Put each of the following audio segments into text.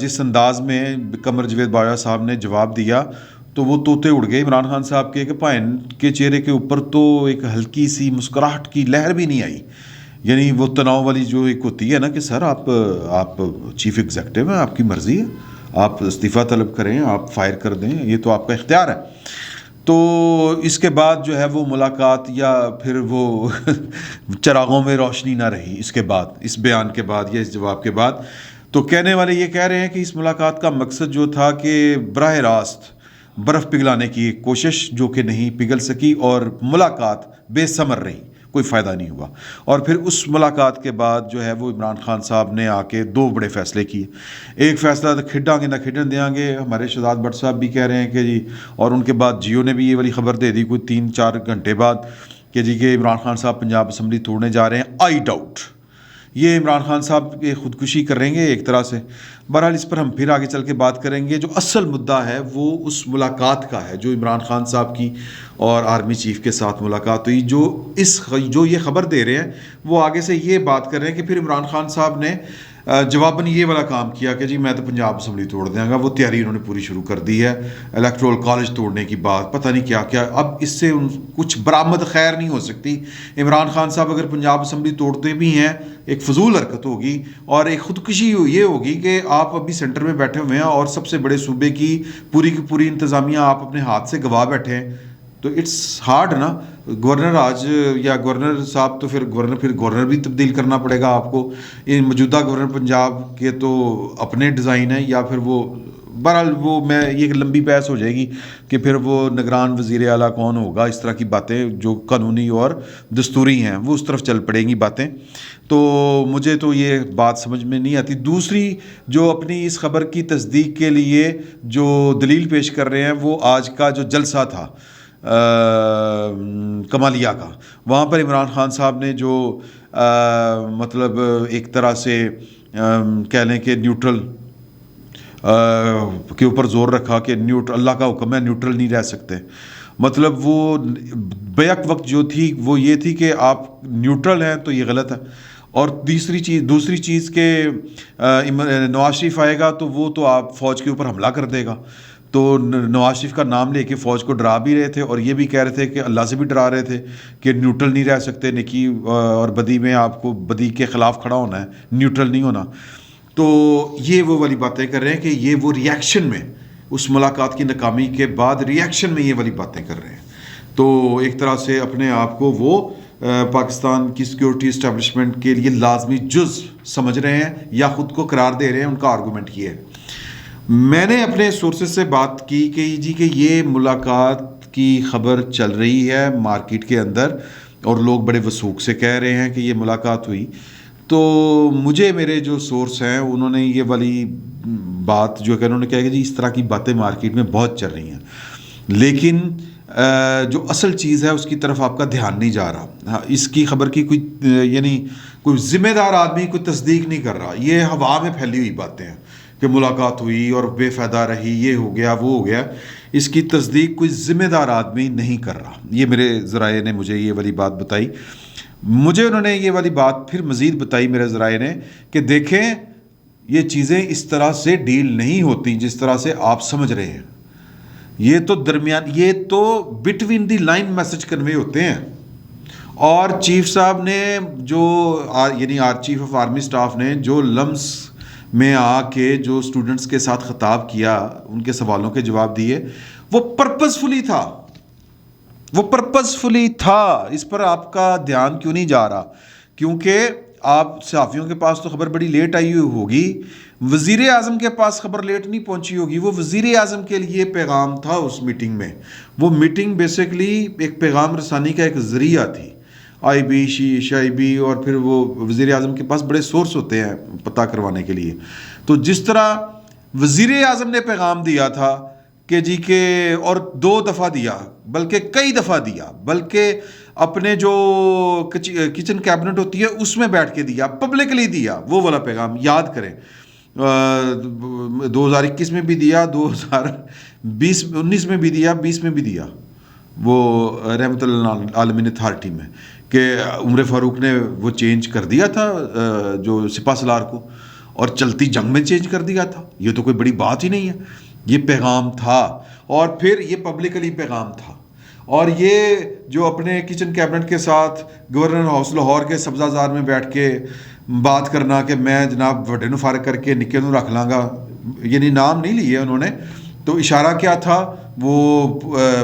جس انداز میں قمر جاوید باجوہ صاحب نے جواب دیا تو وہ طوطے اڑ گئے عمران خان صاحب کے کہ پائن کے چہرے کے اوپر تو ایک ہلکی سی مسکراہٹ کی لہر بھی نہیں آئی. یعنی وہ تناؤ والی جو ایک ہوتی ہے نا کہ سر آپ چیف ایگزیکٹو ہیں, آپ کی مرضی ہے, آپ استعفیٰ طلب کریں, آپ فائر کر دیں, یہ تو آپ کا اختیار ہے. تو اس کے بعد جو ہے وہ ملاقات یا پھر وہ چراغوں میں روشنی نہ رہی اس کے بعد, اس بیان کے بعد یا اس جواب کے بعد. تو کہنے والے یہ کہہ رہے ہیں کہ اس ملاقات کا مقصد جو تھا کہ براہ راست برف پگھلانے کی ایک کوشش جو کہ نہیں پگھل سکی اور ملاقات بے ثمر رہی, کوئی فائدہ نہیں ہوا. اور پھر اس ملاقات کے بعد جو ہے وہ عمران خان صاحب نے آ کے 2 بڑے فیصلے کیے. ایک فیصلہ تو کھڈاں گے نہ کھڈن دیاں گے, ہمارے شہزاد بٹ صاحب بھی کہہ رہے ہیں کہ جی, اور ان کے بعد جیو نے بھی یہ والی خبر دے دی کوئی 3-4 گھنٹے بعد کہ جی کہ عمران خان صاحب پنجاب اسمبلی توڑنے جا رہے ہیں. آئی ڈاؤٹ یہ عمران خان صاحب خودکشی کریں گے ایک طرح سے. بہرحال اس پر ہم پھر آگے چل کے بات کریں گے. جو اصل مدعا ہے وہ اس ملاقات کا ہے جو عمران خان صاحب کی اور آرمی چیف کے ساتھ ملاقات ہوئی. جو یہ خبر دے رہے ہیں وہ آگے سے یہ بات کر رہے ہیں کہ پھر عمران خان صاحب نے جواباً یہ والا کام کیا کہ جی میں تو پنجاب اسمبلی توڑ دیں گا. وہ تیاری انہوں نے پوری شروع کر دی ہے, الیکٹورل کالج توڑنے کی بات, پتہ نہیں کیا کیا. اب اس سے کچھ برآمد خیر نہیں ہو سکتی. عمران خان صاحب اگر پنجاب اسمبلی توڑتے بھی ہیں ایک فضول حرکت ہوگی اور ایک خودکشی یہ ہوگی کہ آپ ابھی سینٹر میں بیٹھے ہوئے ہیں اور سب سے بڑے صوبے کی پوری انتظامیہ آپ اپنے ہاتھ سے گوا بیٹھے ہیں. تو اٹس ہارڈ نا. گورنر آج یا گورنر صاحب تو پھر گورنر بھی تبدیل کرنا پڑے گا آپ کو. یہ موجودہ گورنر پنجاب کے تو اپنے ڈیزائن ہیں یا پھر وہ بہرحال وہ میں یہ لمبی بحث ہو جائے گی کہ پھر وہ نگران وزیر اعلیٰ کون ہوگا. اس طرح کی باتیں جو قانونی اور دستوری ہیں وہ اس طرف چل پڑیں گی باتیں. تو مجھے تو یہ بات سمجھ میں نہیں آتی. دوسری جو اپنی اس خبر کی تصدیق کے لیے جو دلیل پیش کر رہے ہیں وہ آج کا جو جلسہ تھا کمالیہ کا, وہاں پر عمران خان صاحب نے جو مطلب ایک طرح سے کہہ لیں کہ نیوٹرل کے اوپر زور رکھا کہ اللہ کا حکم ہے نیوٹرل نہیں رہ سکتے. مطلب وہ بیک وقت جو تھی وہ یہ تھی کہ آپ نیوٹرل ہیں تو یہ غلط ہے. اور دوسری چیز کہ نواز شریف آئے گا تو وہ تو آپ فوج کے اوپر حملہ کر دے گا. تو نواز شریف کا نام لے کے فوج کو ڈرا بھی رہے تھے اور یہ بھی کہہ رہے تھے کہ اللہ سے بھی ڈرا رہے تھے کہ نیوٹرل نہیں رہ سکتے, نیکی اور بدی میں آپ کو بدی کے خلاف کھڑا ہونا ہے, نیوٹرل نہیں ہونا. تو یہ وہ والی باتیں کر رہے ہیں کہ یہ وہ ریئیکشن میں اس ملاقات کی ناکامی کے بعد ریئیکشن میں یہ والی باتیں کر رہے ہیں. تو ایک طرح سے اپنے آپ کو وہ پاکستان کی سیکورٹی اسٹیبلشمنٹ کے لیے لازمی جز سمجھ رہے ہیں یا خود کو قرار دے رہے ہیں. ان کا آرگومنٹ یہ ہے. میں نے اپنے سورسز سے بات کی کہ جی کہ یہ ملاقات کی خبر چل رہی ہے مارکیٹ کے اندر اور لوگ بڑے وثوق سے کہہ رہے ہیں کہ یہ ملاقات ہوئی. تو مجھے میرے جو سورس ہیں انہوں نے یہ والی بات جو کہ انہوں نے کہا کہ جی اس طرح کی باتیں مارکیٹ میں بہت چل رہی ہیں, لیکن جو اصل چیز ہے اس کی طرف آپ کا دھیان نہیں جا رہا. اس کی خبر کی کوئی ذمہ دار آدمی کوئی تصدیق نہیں کر رہا. یہ ہوا میں پھیلی ہوئی باتیں ہیں کہ ملاقات ہوئی اور بے فائدہ رہی, یہ ہو گیا وہ ہو گیا. اس کی تصدیق کوئی ذمہ دار آدمی نہیں کر رہا. یہ میرے ذرائع نے مجھے یہ والی بات بتائی. مجھے انہوں نے یہ والی بات پھر مزید بتائی میرے ذرائع نے کہ دیکھیں یہ چیزیں اس طرح سے ڈیل نہیں ہوتی جس طرح سے آپ سمجھ رہے ہیں. یہ تو between the line message convey ہوتے ہیں. اور چیف صاحب نے جو یعنی چیف آف آرمی سٹاف نے جو لمس میں آ کے جو اسٹوڈنٹس کے ساتھ خطاب کیا, ان کے سوالوں کے جواب دیے, وہ پرپزفلی تھا. اس پر آپ کا دھیان کیوں نہیں جا رہا؟ کیونکہ آپ صحافیوں کے پاس تو خبر بڑی لیٹ آئی ہوئی ہوگی, وزیر اعظم کے پاس خبر لیٹ نہیں پہنچی ہوگی. وہ وزیر اعظم کے لیے پیغام تھا اس میٹنگ میں. وہ میٹنگ بیسیکلی ایک پیغام رسانی کا ایک ذریعہ تھی. آئی بی شائی بی اور پھر وہ وزیر اعظم کے پاس بڑے سورس ہوتے ہیں پتہ کروانے کے لیے. تو جس طرح وزیر اعظم نے پیغام دیا تھا کہ جی کہ اور 2 دفعہ دیا بلکہ کئی دفعہ دیا, بلکہ اپنے جو کچن کیبنٹ ہوتی ہے اس میں بیٹھ کے دیا, پبلکلی دیا, وہ والا پیغام یاد کریں. 2021 میں بھی دیا, 2019 میں بھی دیا, 20 میں بھی دیا, وہ رحمت اللہ عالمین اتھارٹی میں کہ عمر فاروق نے وہ چینج کر دیا تھا جو سپہ سالار کو. اور چلتی جنگ میں چینج کر دیا تھا. یہ تو کوئی بڑی بات ہی نہیں ہے. یہ پیغام تھا اور پھر یہ پبلکلی پیغام تھا. اور یہ جو اپنے کچن کیبنٹ کے ساتھ گورنر ہاؤس لاہور کے سبزہ زار میں بیٹھ کے بات کرنا کہ میں جناب وڈے نو فارغ کر کے نکے نو رکھ لاں گا, یعنی نام نہیں لیے انہوں نے. تو اشارہ کیا تھا وہ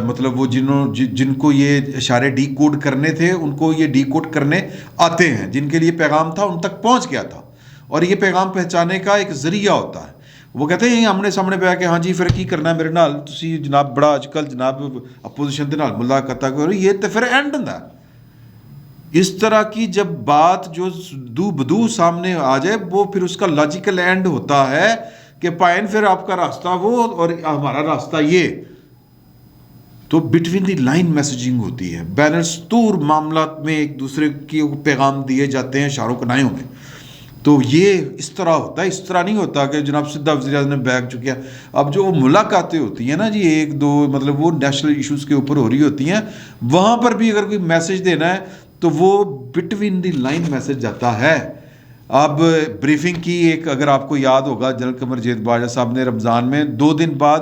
مطلب وہ جن کو یہ اشارے ڈی کوڈ کرنے تھے ان کو یہ ڈی کوڈ کرنے آتے ہیں, جن کے لیے پیغام تھا ان تک پہنچ گیا تھا. اور یہ پیغام پہنچانے کا ایک ذریعہ ہوتا ہے. وہ کہتے ہیں آمنے سامنے پہ آ کے ہاں جی پھر کی کرنا ہے میرے نال تسی جناب بڑا اج کل جناب اپوزیشن دے نال ملاقات کرو, یہ تو پھر اینڈ ہوندا ہے. اس طرح کی جب بات جو دو بدو سامنے آ جائے وہ پھر اس کا لاجیکل اینڈ ہوتا ہے کہ پائن پھر آپ کا راستہ وہ اور ہمارا راستہ یہ. تو بٹوین دی لائن میسیجنگ ہوتی ہے. بینرستور معاملات میں ایک دوسرے کی پیغام دیے جاتے ہیں اشاروں کنایوں میں. تو یہ اس طرح ہوتا ہے, اس طرح نہیں ہوتا کہ جناب سدھا وزیر اعظم نے بیگ چکیا. اب جو ملاقاتیں ہوتی ہیں نا جی ایک دو مطلب وہ نیشنل ایشوز کے اوپر ہو رہی ہوتی ہیں, وہاں پر بھی اگر کوئی میسج دینا ہے تو وہ بٹوین دی لائن میسج جاتا ہے. اب بریفنگ کی ایک اگر آپ کو یاد ہوگا جنرل قمر جیت باجوہ صاحب نے رمضان میں 2 دن بعد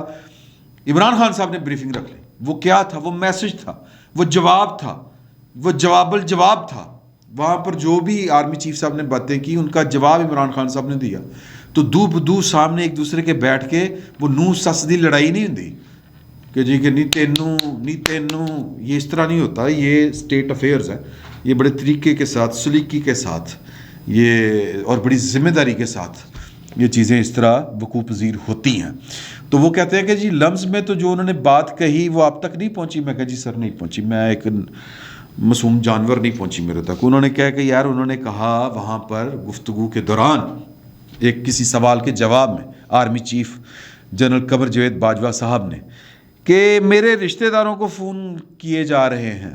عمران خان صاحب نے بریفنگ رکھ لی. وہ کیا تھا؟ وہ میسج تھا, وہ جواب تھا, وہ جواب الجواب تھا. وہاں پر جو بھی آرمی چیف صاحب نے باتیں کی ان کا جواب عمران خان صاحب نے دیا. تو دو بدو سامنے ایک دوسرے کے بیٹھ کے وہ نو سس دی لڑائی نہیں ہوتی کہ جی کہ نہیں تینوں, یہ اس طرح نہیں ہوتا. یہ اسٹیٹ افیئرز ہے, یہ بڑے طریقے کے ساتھ سلیقی کے ساتھ یہ اور بڑی ذمہ داری کے ساتھ یہ چیزیں اس طرح وقوع پذیر ہوتی ہیں. تو وہ کہتے ہیں کہ جی لمز میں تو جو انہوں نے بات کہی وہ آپ تک نہیں پہنچی. میں کہا جی سر نہیں پہنچی, میں ایک معصوم جانور نہیں پہنچی میرے تک. انہوں نے کہا کہ یار انہوں نے کہا وہاں پر گفتگو کے دوران ایک کسی سوال کے جواب میں آرمی چیف جنرل قمر جیت باجوہ صاحب نے کہ میرے رشتہ داروں کو فون کیے جا رہے ہیں,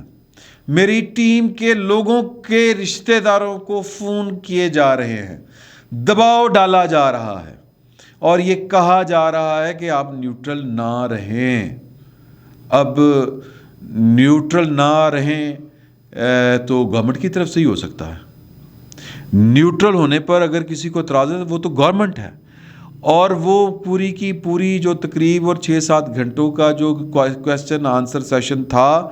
میری ٹیم کے لوگوں کے رشتہ داروں کو فون کیے جا رہے ہیں, دباؤ ڈالا جا رہا ہے اور یہ کہا جا رہا ہے کہ آپ نیوٹرل نہ رہیں. اب نیوٹرل نہ رہیں تو گورنمنٹ کی طرف سے ہی ہو سکتا ہے. نیوٹرل ہونے پر اگر کسی کو اعتراض ہے وہ تو گورنمنٹ ہے, اور وہ پوری کی پوری جو تقریب اور 6-7 گھنٹوں کا جو کویسچن آنسر سیشن تھا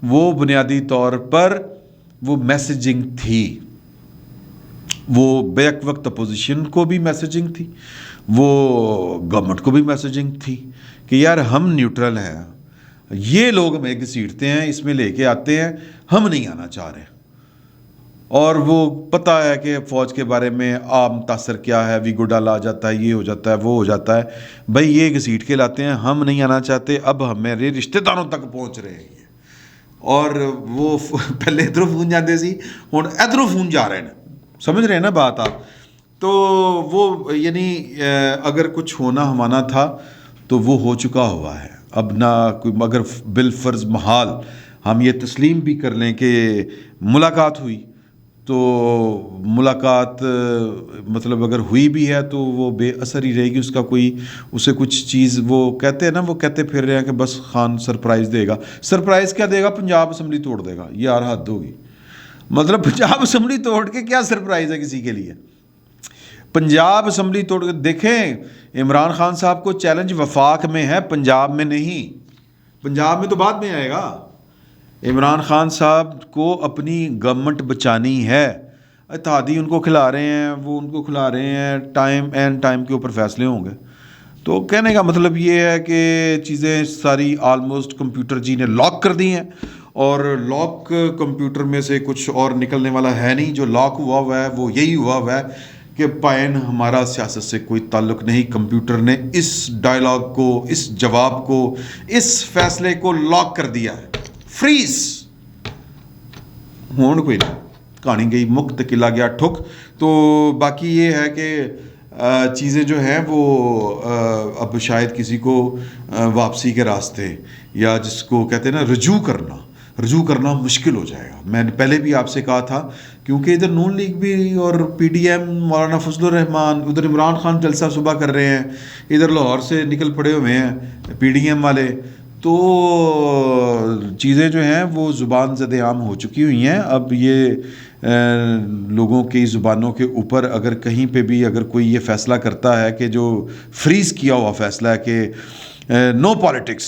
وہ بنیادی طور پر وہ میسیجنگ تھی. وہ بیک وقت اپوزیشن کو بھی میسیجنگ تھی, وہ گورنمنٹ کو بھی میسیجنگ تھی کہ یار ہم نیوٹرل ہیں, یہ لوگ ہمیں گھسیٹتے ہیں, اس میں لے کے آتے ہیں, ہم نہیں آنا چاہ رہے. اور وہ پتہ ہے کہ فوج کے بارے میں عام تاثر کیا ہے, ویگو ڈالا آ جاتا ہے, یہ ہو جاتا ہے, وہ ہو جاتا ہے. بھائی یہ گھسیٹ کے لاتے ہیں, ہم نہیں آنا چاہتے, اب ہمارے رشتہ داروں تک پہنچ رہے ہیں. اور وہ پہلے ادھروں فون جاتے سی, ہوں ادھروں فون جا رہے ہیں. سمجھ رہے ہیں نا بات آپ؟ تو وہ یعنی اگر کچھ ہونا ہمانا تھا تو وہ ہو چکا ہوا ہے. اب نہ کوئی مگر بالفرض محال ہم یہ تسلیم بھی کر لیں کہ ملاقات ہوئی تو ملاقات مطلب اگر ہوئی بھی ہے تو وہ بے اثر ہی رہے گی. اس کا کوئی اسے کچھ چیز وہ کہتے ہیں نا, وہ کہتے پھر رہے ہیں کہ بس خان سرپرائز دے گا. سرپرائز کیا دے گا؟ پنجاب اسمبلی توڑ دے گا. یہ یار حد ہوگی. مطلب پنجاب اسمبلی توڑ کے کیا سرپرائز ہے کسی کے لیے؟ پنجاب اسمبلی توڑ کے دیکھیں, عمران خان صاحب کو چیلنج وفاق میں ہے, پنجاب میں نہیں. پنجاب میں تو بعد میں آئے گا. عمران خان صاحب کو اپنی گورنمنٹ بچانی ہے. اتحادی ان کو کھلا رہے ہیں, وہ ان کو کھلا رہے ہیں, ٹائم اینڈ ٹائم کے اوپر فیصلے ہوں گے. تو کہنے کا مطلب یہ ہے کہ چیزیں ساری آلموسٹ کمپیوٹر جی نے لاک کر دی ہیں, اور لاک کمپیوٹر میں سے کچھ اور نکلنے والا ہے نہیں. جو لاک ہوا ہے وہ یہی ہوا ہے کہ پائن ہمارا سیاست سے کوئی تعلق نہیں. کمپیوٹر نے اس ڈائلاگ کو, اس جواب کو, اس فیصلے کو لاک کر دیا ہے. فریز ہون کوئی نہیں, کہانی گئی مک تکلا گیا ٹھک. تو باقی یہ ہے کہ چیزیں جو ہیں وہ اب شاید کسی کو واپسی کے راستے یا جس کو کہتے ہیں نا رجوع کرنا مشکل ہو جائے گا. میں نے پہلے بھی آپ سے کہا تھا کیونکہ ادھر نون لیگ بھی اور پی ڈی ایم مولانا فضل الرحمان, ادھر عمران خان جلسہ صبح کر رہے ہیں, ادھر لاہور سے نکل پڑے ہوئے ہیں پی ڈی ایم والے. تو چیزیں جو ہیں وہ زبان زد عام ہو چکی ہوئی ہیں. اب یہ لوگوں کی زبانوں کے اوپر اگر کہیں پہ بھی اگر کوئی یہ فیصلہ کرتا ہے کہ جو فریز کیا ہوا فیصلہ ہے کہ نو پالیٹکس،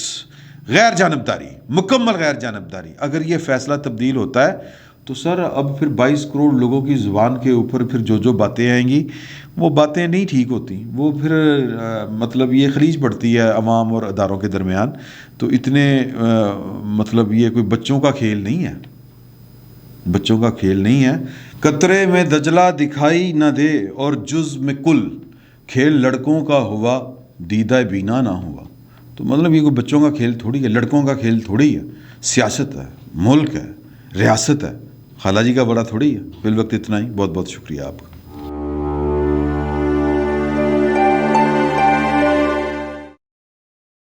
غیر جانبداری، مکمل غیر جانبداری، اگر یہ فیصلہ تبدیل ہوتا ہے تو سر اب پھر 22 کروڑ لوگوں کی زبان کے اوپر پھر جو باتیں آئیں گی وہ باتیں نہیں ٹھیک ہوتی، وہ پھر مطلب یہ خلیج پڑتی ہے عوام اور اداروں کے درمیان. تو اتنے مطلب یہ کوئی بچوں کا کھیل نہیں ہے، بچوں کا کھیل نہیں ہے. قطرے میں دجلہ دکھائی نہ دے اور جز میں کل، کھیل لڑکوں کا ہوا دیدہ بینا نہ ہوا. تو مطلب یہ کوئی بچوں کا کھیل تھوڑی ہے، لڑکوں کا کھیل تھوڑی ہے، سیاست ہے، ملک ہے، ریاست ہے، خالہ جی کا بڑا تھوڑی ہے. فی الوقت اتنا ہی. بہت بہت شکریہ آپ کا.